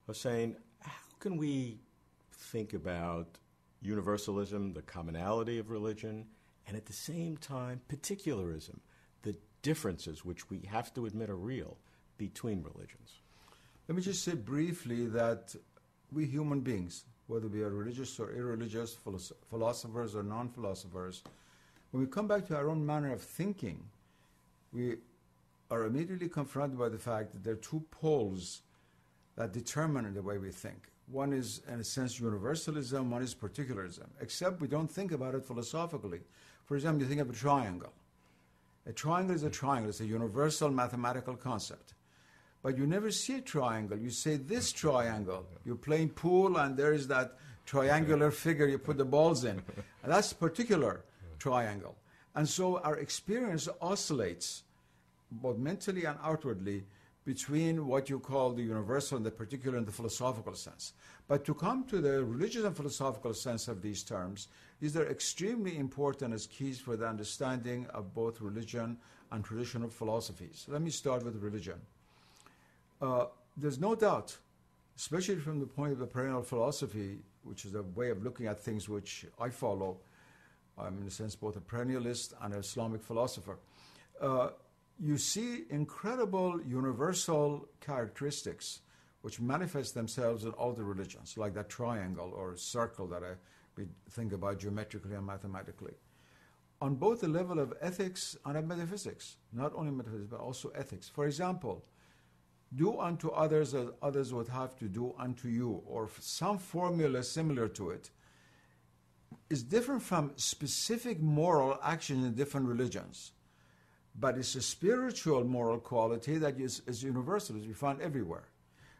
Hossein, how can we think about universalism, the commonality of religion, and at the same time, particularism, the differences which we have to admit are real between religions? Let me just say briefly that we human beings, whether we are religious or irreligious, philosophers or non-philosophers, when we come back to our own manner of thinking, we are immediately confronted by the fact that there are two poles that determine the way we think. One is, in a sense, universalism, one is particularism, except we don't think about it philosophically. For example, you think of a triangle. A triangle is a triangle. It's a universal mathematical concept. But you never see a triangle. You say this triangle. You're playing pool, and there is that triangular figure you put the balls in. And that's particular triangle. And so our experience oscillates, both mentally and outwardly, between what you call the universal and the particular in the philosophical sense. But to come to the religious and philosophical sense of these terms, these are extremely important as keys for the understanding of both religion and traditional philosophies. Let me start with religion. There's no doubt, especially from the point of the perennial philosophy, which is a way of looking at things which I follow. I'm, in a sense, both a perennialist and an Islamic philosopher. You see incredible universal characteristics which manifest themselves in all the religions, like that triangle or circle that we think about geometrically and mathematically. On both the level of ethics and of metaphysics, not only metaphysics, but also ethics. For example, do unto others as others would have to do unto you, or some formula similar to it, is different from specific moral action in different religions. But it's a spiritual moral quality that is universal, as we find everywhere.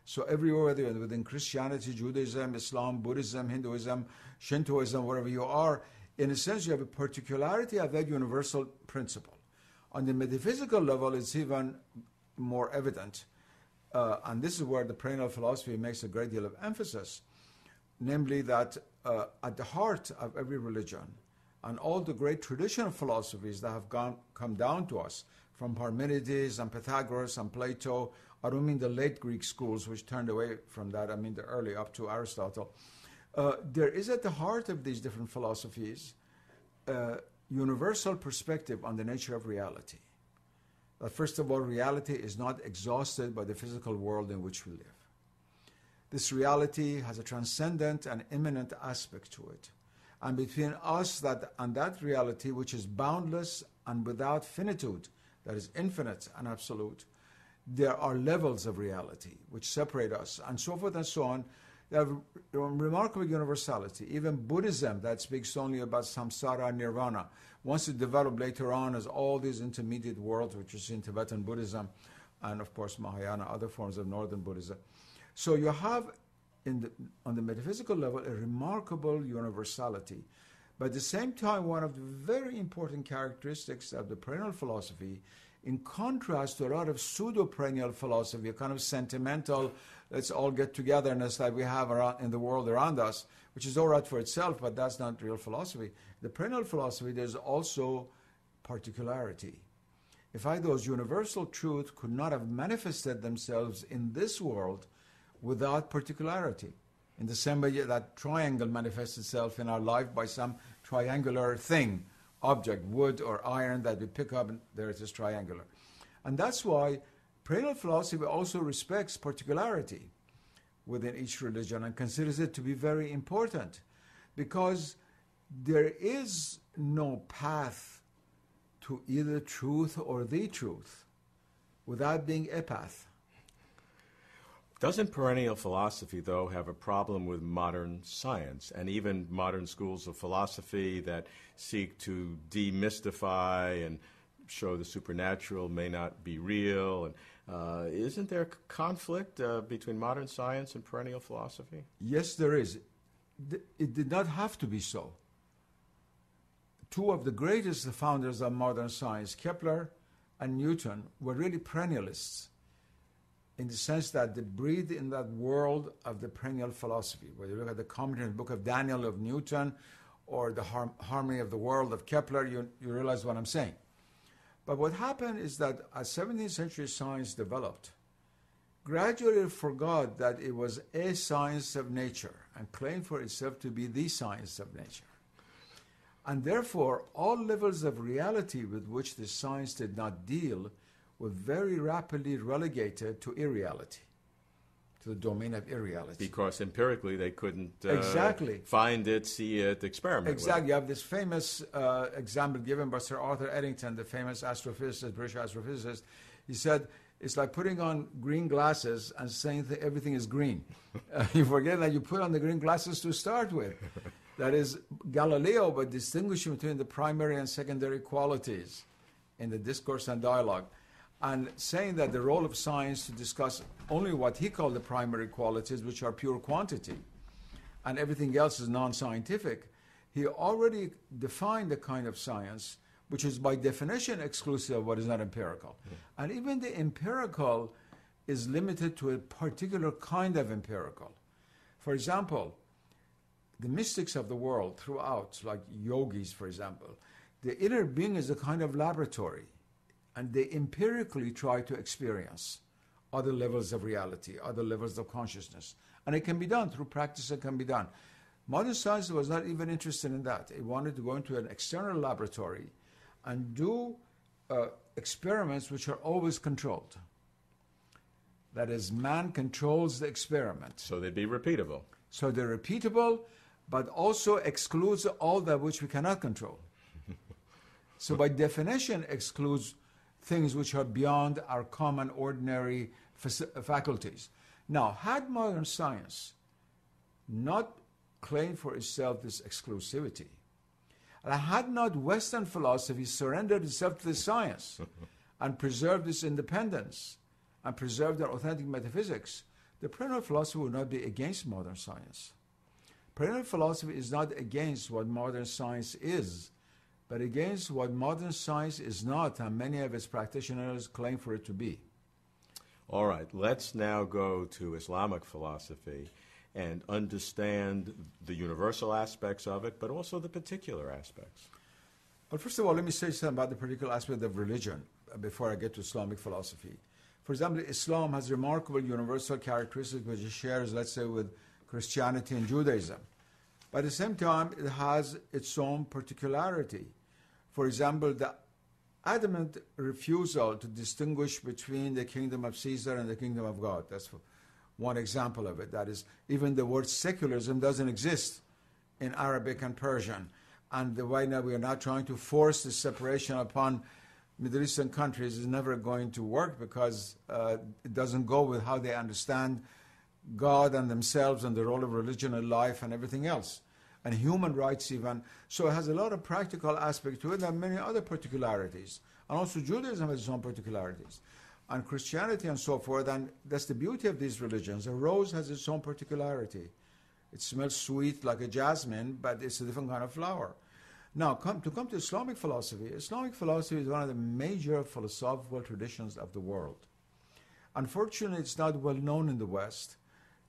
So everywhere, whether within Christianity, Judaism, Islam, Buddhism, Hinduism, Shintoism, wherever you are, in a sense you have a particularity of that universal principle. On the metaphysical level, it's even more evident. And this is where the perennial philosophy makes a great deal of emphasis, namely that at the heart of every religion, and all the great traditional philosophies that have come down to us, from Parmenides and Pythagoras and Plato, I don't mean the late Greek schools which turned away from that, I mean the early up to Aristotle, there is at the heart of these different philosophies a universal perspective on the nature of reality. That first of all, reality is not exhausted by the physical world in which we live. This reality has a transcendent and immanent aspect to it. And between us and that reality, which is boundless and without finitude, that is infinite and absolute, there are levels of reality which separate us, and so forth and so on. They have remarkable universality. Even Buddhism, that speaks only about samsara and nirvana, once it developed later on as all these intermediate worlds, which is in Tibetan Buddhism, and of course Mahayana, other forms of Northern Buddhism. So you have on the metaphysical level, a remarkable universality. But at the same time, one of the very important characteristics of the perennial philosophy, in contrast to a lot of pseudo-perennial philosophy, a kind of sentimental, let's all get togetherness that we have around, in the world around us, which is all right for itself, but that's not real philosophy. The perennial philosophy, there's also particularity. In fact, those universal truths could not have manifested themselves in this world without particularity. In the same way that triangle manifests itself in our life by some triangular thing, object, wood or iron that we pick up, and there it is triangular. And that's why perennial philosophy also respects particularity within each religion and considers it to be very important, because there is no path to either truth or the truth without being a path. Doesn't perennial philosophy, though, have a problem with modern science and even modern schools of philosophy that seek to demystify and show the supernatural may not be real? And isn't there a conflict between modern science and perennial philosophy? Yes, there is. It did not have to be so. Two of the greatest founders of modern science, Kepler and Newton, were really perennialists, in the sense that they breathed in that world of the perennial philosophy. Whether you look at the commentary in the book of Daniel of Newton or the harmony of the world of Kepler, you realize what I'm saying. But what happened is that as 17th century science developed, gradually forgot that it was a science of nature and claimed for itself to be the science of nature. And therefore, all levels of reality with which the science did not deal were very rapidly relegated to irreality, to the domain of irreality. Because empirically they couldn't exactly find it, see it, experiment exactly. with it. You have this famous example given by Sir Arthur Eddington, the famous astrophysicist, British astrophysicist. He said, it's like putting on green glasses and saying that everything is green. You forget that you put on the green glasses to start with. That is, Galileo, by distinguishing between the primary and secondary qualities in the discourse and dialogue, and saying that the role of science to discuss only what he called the primary qualities, which are pure quantity, and everything else is non-scientific, he already defined the kind of science which is by definition exclusive of what is not empirical. And even the empirical is limited to a particular kind of empirical. For example, the mystics of the world throughout, like yogis, for example, the inner being is a kind of laboratory, and they empirically try to experience other levels of reality, other levels of consciousness. And it can be done through practice. It can be done. Modern science was not even interested in that. It wanted to go into an external laboratory and do experiments which are always controlled. That is, man controls the experiment. So they'd be repeatable. So they're repeatable, but also excludes all that which we cannot control. So by definition excludes things which are beyond our common ordinary faculties. Now, had modern science not claimed for itself this exclusivity, and had not Western philosophy surrendered itself to the science and preserved its independence and preserved their authentic metaphysics, the perennial philosophy would not be against modern science. Perennial philosophy is not against what modern science is, but against what modern science is not, and many of its practitioners claim for it to be. All right, let's now go to Islamic philosophy and understand the universal aspects of it, but also the particular aspects. Well, first of all, let me say something about the particular aspect of religion before I get to Islamic philosophy. For example, Islam has remarkable universal characteristics which it shares, let's say, with Christianity and Judaism. But at the same time, it has its own particularity. For example, the adamant refusal to distinguish between the kingdom of Caesar and the kingdom of God. That's one example of it. That is, even the word secularism doesn't exist in Arabic and Persian. And the way now we are not trying to force this separation upon Middle Eastern countries is never going to work, because it doesn't go with how they understand God and themselves and the role of religion in life and everything else, and human rights even. So it has a lot of practical aspect to it and many other particularities. And also Judaism has its own particularities, and Christianity and so forth. And that's the beauty of these religions. A rose has its own particularity. It smells sweet like a jasmine, but it's a different kind of flower. Now, to come to Islamic philosophy is one of the major philosophical traditions of the world. Unfortunately, it's not well known in the West,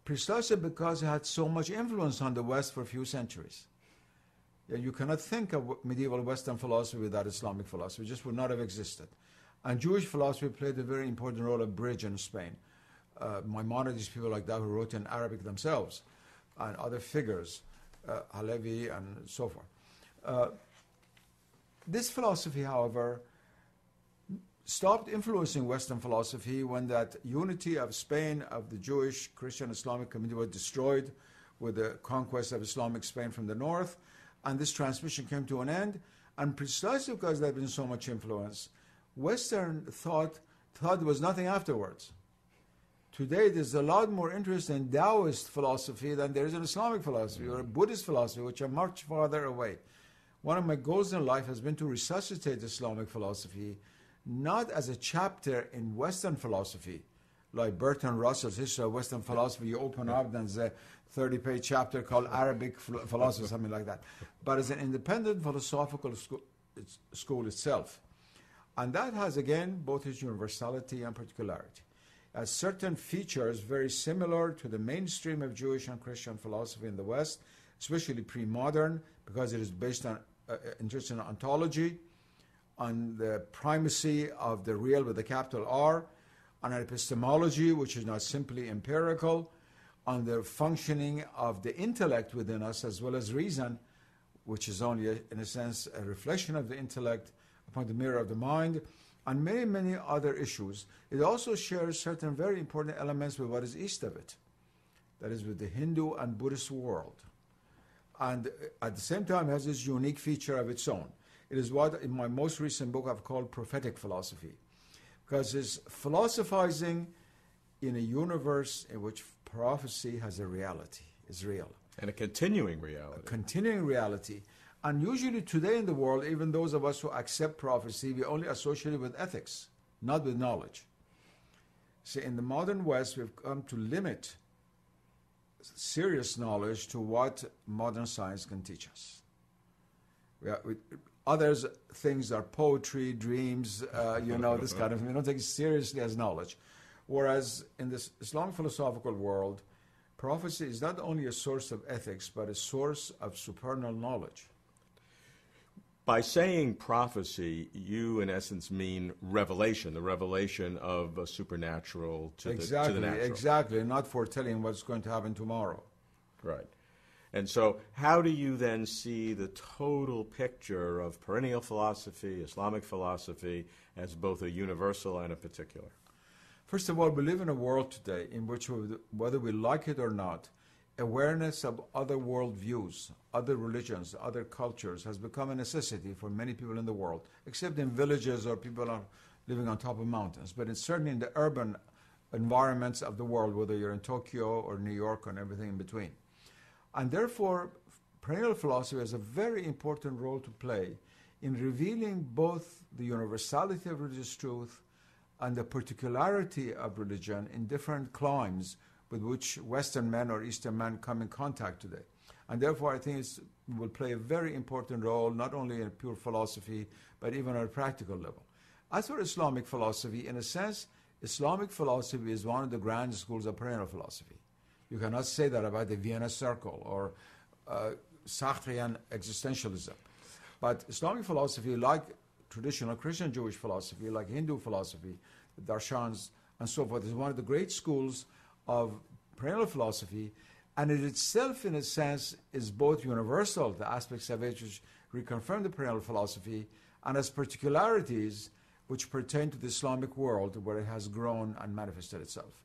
precisely because it had so much influence on the West for a few centuries. You cannot think of medieval Western philosophy without Islamic philosophy. It just would not have existed. And Jewish philosophy played a very important role, a bridge in Spain. Maimonides, people like that who wrote in Arabic themselves, and other figures, Halevi and so forth. This philosophy, however, stopped influencing Western philosophy when that unity of Spain, of the Jewish, Christian, Islamic community was destroyed with the conquest of Islamic Spain from the north, and this transmission came to an end. And precisely because there had been so much influence, Western thought there was nothing afterwards. Today, there's a lot more interest in Taoist philosophy than there is in Islamic philosophy or Buddhist philosophy, which are much farther away. One of my goals in life has been to resuscitate Islamic philosophy, not as a chapter in Western philosophy, like Bertrand Russell's History of Western Philosophy. You open up, and there's a 30-page chapter called Arabic philosophy, something like that, but as an independent philosophical school itself. And that has, again, both its universality and particularity. As certain features very similar to the mainstream of Jewish and Christian philosophy in the West, especially pre-modern, because it is based on interest in ontology, on the primacy of the real with a capital R, on epistemology, which is not simply empirical, on the functioning of the intellect within us as well as reason, which is only, in a sense, a reflection of the intellect upon the mirror of the mind, and many, many other issues. It also shares certain very important elements with what is east of it, that is with the Hindu and Buddhist world. And at the same time has this unique feature of its own. It is what in my most recent book I've called prophetic philosophy, because it's philosophizing in a universe in which prophecy has a reality, is real. And a continuing reality. A continuing reality. And usually today in the world, even those of us who accept prophecy, we only associate it with ethics, not with knowledge. See, in the modern West, we've come to limit serious knowledge to what modern science can teach us. Others things are poetry, dreams, this kind of thing. We don't take it seriously as knowledge. Whereas in this Islamic philosophical world, prophecy is not only a source of ethics, but a source of supernal knowledge. By saying prophecy, you in essence mean revelation, the revelation of a supernatural to the natural. Exactly, not foretelling what's going to happen tomorrow. Right. And so how do you then see the total picture of perennial philosophy, Islamic philosophy, as both a universal and a particular? First of all, we live in a world today in which, whether we like it or not, awareness of other worldviews, other religions, other cultures has become a necessity for many people in the world, except in villages or people are living on top of mountains. But it's certainly in the urban environments of the world, whether you're in Tokyo or New York and everything in between. And therefore, perennial philosophy has a very important role to play in revealing both the universality of religious truth and the particularity of religion in different climes with which Western men or Eastern men come in contact today. And therefore, I think it will play a very important role, not only in pure philosophy, but even on a practical level. As for Islamic philosophy, in a sense, Islamic philosophy is one of the grand schools of perennial philosophy. You cannot say that about the Vienna Circle or Sartrean existentialism. But Islamic philosophy, like traditional Christian Jewish philosophy, like Hindu philosophy, the darshans, and so forth, is one of the great schools of perennial philosophy, and it itself, in a sense, is both universal, the aspects of it which reconfirm the perennial philosophy, and has particularities which pertain to the Islamic world where it has grown and manifested itself.